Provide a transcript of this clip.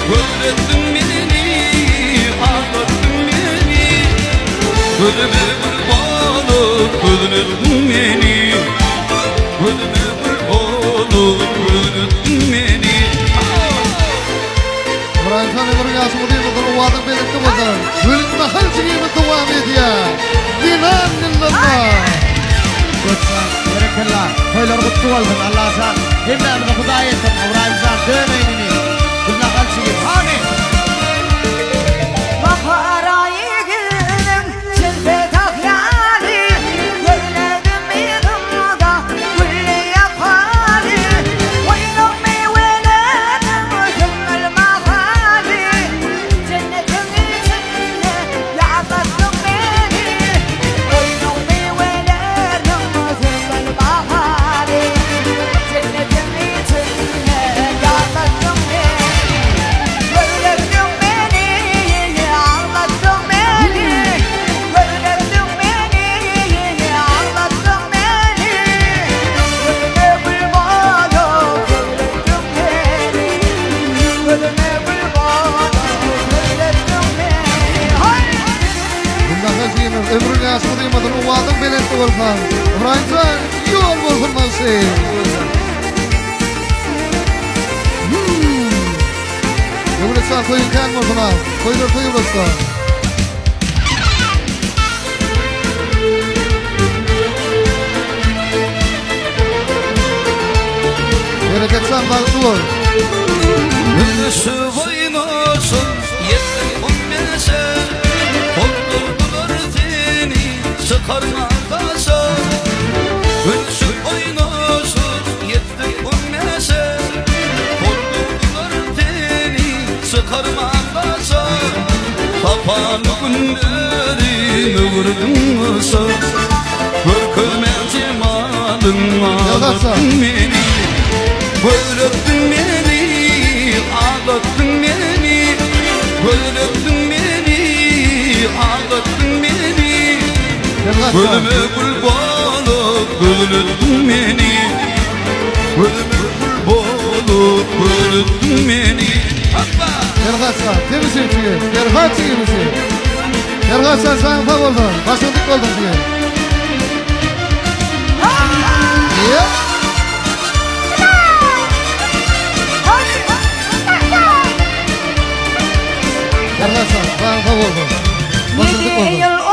Öldürdün beni, ağlattın beni. Ölüme kurban olup öldürdün beni. Ölüme kurban olup öldürdün beni. Ibrahimcan ömrün yaşımı değil mi? Bunu vadım belirtti bozar. Ölümde halçığımı devam ediyor. Dinan lillallah. Lütfen, berekallah. Toylar kutlu olsun. Allah sen. Himlerimize Huda etsin. İbrahimcan dövmeynini. Bunlar kalçıgı. Amin. Baharayı gülüm, şilpe takyali. Görledim yılımda, gülle yapali. Oynum meyvelerim, gümmül mahali. Cennetin içinde yağlattın beni. Oynum meyvelerim, gümmül mahali. Cennetin içinde yağlattın beni. Görledim beni, ağlattın beni. Görledim beni, ağlattın beni. Ölüme kurban olup öldürdün beni. Ölüme kurban olup öldürdün beni. Hayır. Bundan halçığımız ömrün yaşımı değil mi? Bunu vadım belirtti bozar. Ibrahimcan yol bozulmaz. Ömrün koyun kan bozulmaz. Koyulur koyun bozulmaz. Bereketsen bağlı ol. Ölüsü boynusun, yetti kummese. Doldurdular seni, sıkarma kasa. Ölüsü boynusun, yetti kummese. Doldurdular seni, sıkarma kasa. Kapalı günlerimi vurdun masa. Görkeme cemalın ağlattın beni. Öldürdün beni, ağlattın beni. Öldürdün beni, ağlattın beni. Ölüme kurban olup öldürdün beni. Ölüme kurban olup öldürdün beni. Hoppa! Erhaçsan, temizim ki, Erhaçsan gibisin. Erhaçsan sen ufak oldun, başındık oldun diye. Yep. Erhaçsan sen ufak oldun, başındık oldun.